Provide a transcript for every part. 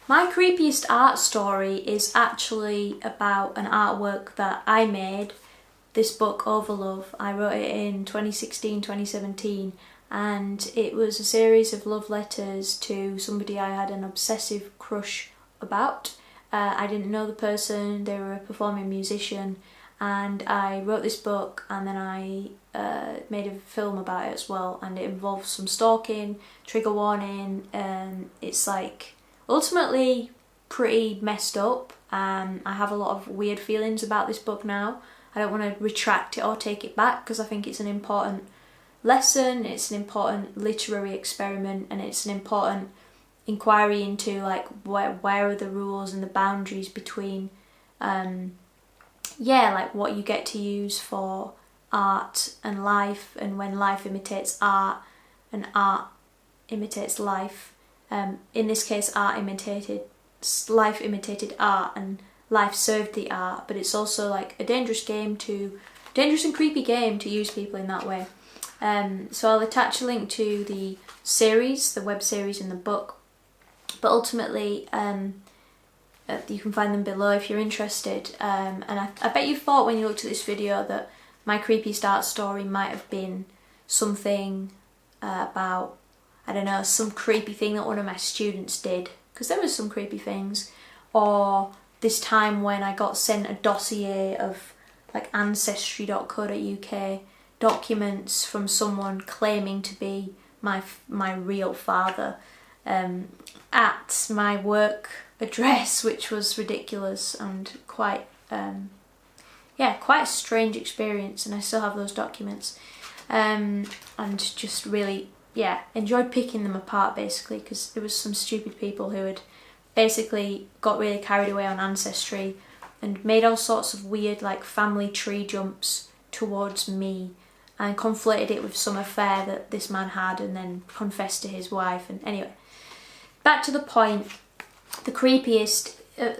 My creepiest art story is actually about an artwork that I made, this book Overlove. I wrote it in 2016, 2017, and it was a series of love letters to somebody I had an obsessive crush about. I didn't know the person, they were a performing musician, and I wrote this book and then I made a film about it as well, and it involves some stalking, trigger warning, and it's like ultimately pretty messed up. I have a lot of weird feelings about this book now. I don't want to retract it or take it back because I think it's an important lesson, it's an important literary experiment, and it's an important inquiry into like where are the rules and the boundaries between like what you get to use for art and life, and when life imitates art and art imitates life. In this case, life imitated art and life served the art, but it's also like a dangerous and creepy game to use people in that way. So I'll attach a link to the series, the web series in the book, but ultimately you can find them below if you're interested. And I bet you thought when you looked at this video that my creepiest art story might have been something about, I don't know, some creepy thing that one of my students did, because there was some creepy things, or this time when I got sent a dossier of like ancestry.co.uk documents from someone claiming to be my real father at my work address, which was ridiculous and quite a strange experience, and I still have those documents, and just really enjoyed picking them apart basically, because there was some stupid people who had basically got really carried away on Ancestry and made all sorts of weird like family tree jumps towards me and conflated it with some affair that this man had and then confessed to his wife. And anyway, back to the point, the creepiest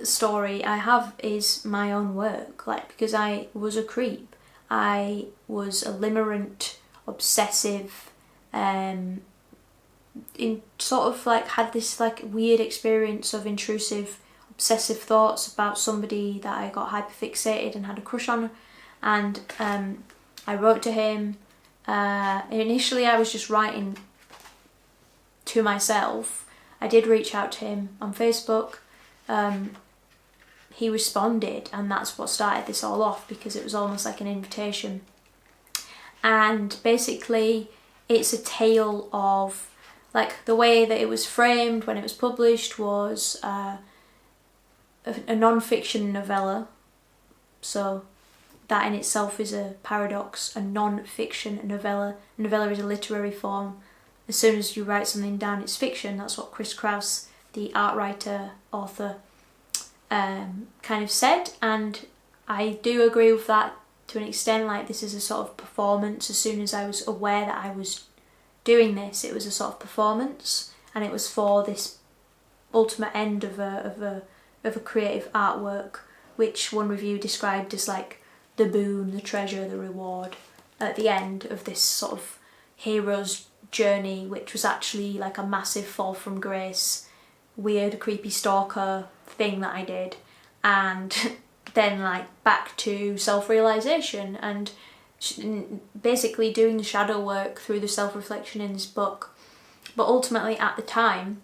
story I have is my own work, like, because I was a creep. I was a limerent, obsessive, in sort of like had this like weird experience of intrusive obsessive thoughts about somebody that I got hyperfixated and had a crush on, and I wrote to him. Initially I was just writing to myself. I did reach out to him on Facebook. He responded, and that's what started this all off, because it was almost like an invitation. And basically it's a tale of, like, the way that it was framed when it was published was a non-fiction novella. So that in itself is a paradox, a non-fiction novella. A novella is a literary form. As soon as you write something down, it's fiction. That's what Chris Kraus, the art writer, author, kind of said. And I do agree with that to an extent. Like, this is a sort of performance. As soon as I was aware that I was doing this, it was a sort of performance, and it was for this ultimate end of a creative artwork, which one review described as like the boon, the treasure, the reward at the end of this sort of hero's journey, which was actually like a massive fall from grace, weird, creepy stalker thing that I did, and then like back to self-realization and basically doing the shadow work through the self-reflection in this book. But ultimately at the time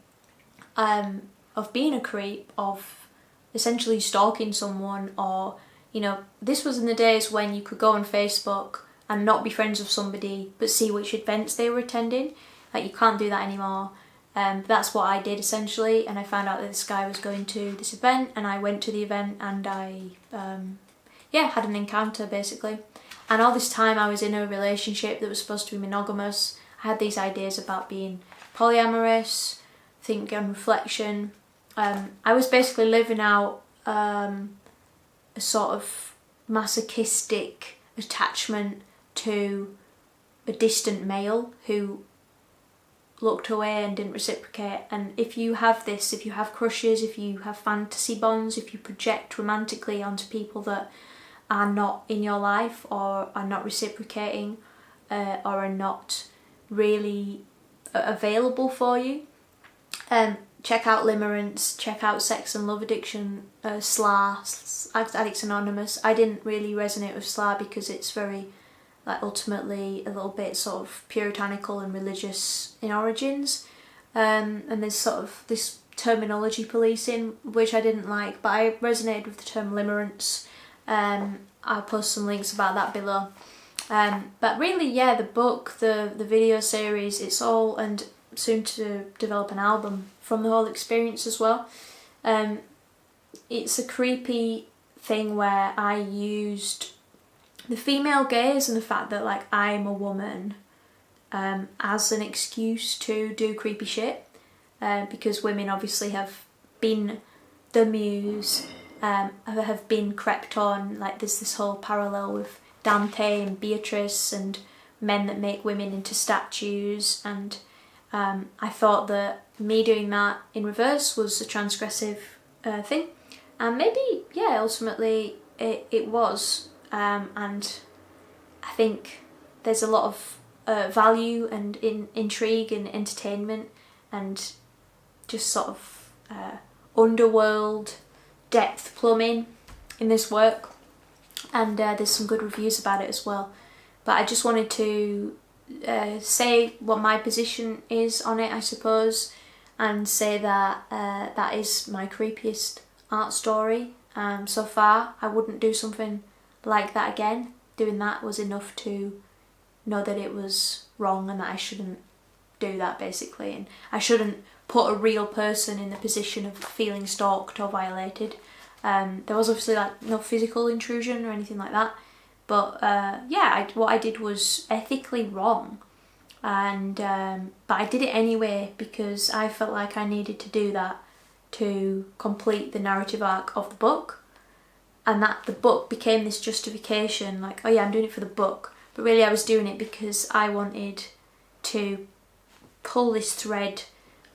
of being a creep, of essentially stalking someone, or, you know, this was in the days when you could go on Facebook and not be friends with somebody but see which events they were attending. Like, you can't do that anymore. That's what I did essentially, and I found out that this guy was going to this event, and I went to the event, and I had an encounter basically. And all this time I was in a relationship that was supposed to be monogamous. I had these ideas about being polyamorous, thinking on reflection. I was basically living out a sort of masochistic attachment to a distant male who looked away and didn't reciprocate. And if you have this, if you have crushes, if you have fantasy bonds, if you project romantically onto people that are not in your life, or are not reciprocating, or are not really available for you, check out Limerence, check out Sex and Love Addiction, SLAA, Addicts Anonymous. I didn't really resonate with SLAA because it's very, like, ultimately a little bit sort of puritanical and religious in origins, and there's sort of this terminology policing which I didn't like, but I resonated with the term limerence. I'll post some links about that below. But really, yeah, the book, the video series, it's all, and soon to develop an album from the whole experience as well. It's a creepy thing where I used the female gaze and the fact that, like, I'm a woman as an excuse to do creepy shit, because women obviously have been the muse, have been crept on. Like, there's this whole parallel with Dante and Beatrice and men that make women into statues, and I thought that me doing that in reverse was a transgressive thing, and maybe, yeah, ultimately it was, and I think there's a lot of value and intrigue and entertainment and just sort of underworld depth plumbing in this work, and there's some good reviews about it as well. But I just wanted to say what my position is on it, I suppose, and say that that is my creepiest art story so far. I wouldn't do something like that again. Doing that was enough to know that it was wrong and that I shouldn't do that, basically, and I shouldn't put a real person in the position of feeling stalked or violated. There was obviously, like, no physical intrusion or anything like that, but yeah, what I did was ethically wrong, and but I did it anyway because I felt like I needed to do that to complete the narrative arc of the book, and that the book became this justification, like, oh yeah, I'm doing it for the book, but really I was doing it because I wanted to pull this thread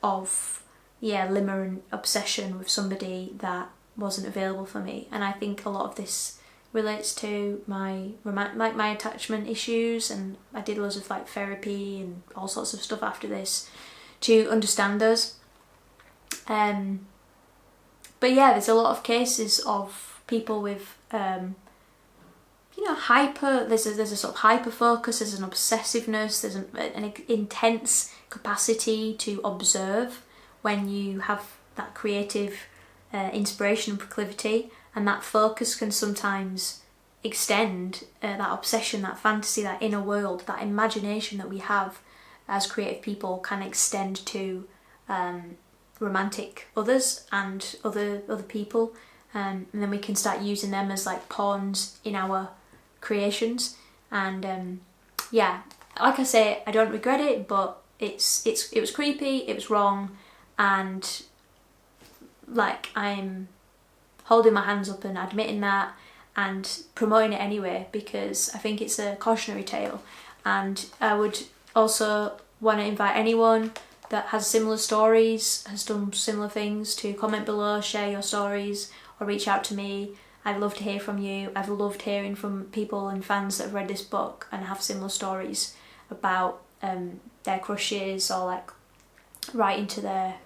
of, yeah, limerent obsession with somebody that wasn't available for me. And I think a lot of this relates to my attachment issues, and I did loads of, like, therapy and all sorts of stuff after this to understand those. But yeah, there's a lot of cases of people with you know, there's a sort of hyper focus, there's an obsessiveness, there's an intense capacity to observe when you have that creative inspiration and proclivity, and that focus can sometimes extend, that obsession, that fantasy, that inner world, that imagination that we have as creative people can extend to romantic others and other people, and then we can start using them as, like, pawns in our creations. And yeah, like I say, I don't regret it, but it was creepy, it was wrong, and, like, I'm holding my hands up and admitting that and promoting it anyway because I think it's a cautionary tale. And I would also want to invite anyone that has similar stories, has done similar things, to comment below, share your stories, or reach out to me. I'd love to hear from you. I've loved hearing from people and fans that have read this book and have similar stories about their crushes, or, like, writing to their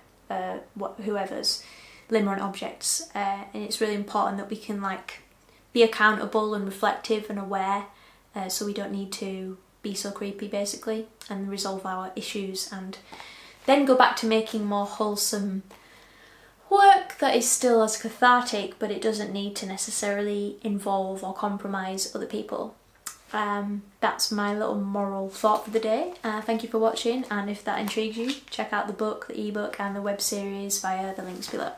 whoever's limerent objects, and it's really important that we can, like, be accountable and reflective and aware, so we don't need to be so creepy, basically, and resolve our issues and then go back to making more wholesome work that is still as cathartic, but it doesn't need to necessarily involve or compromise other people. That's my little moral thought for the day. Thank you for watching, and if that intrigues you, check out the book, the ebook and the web series via the links below.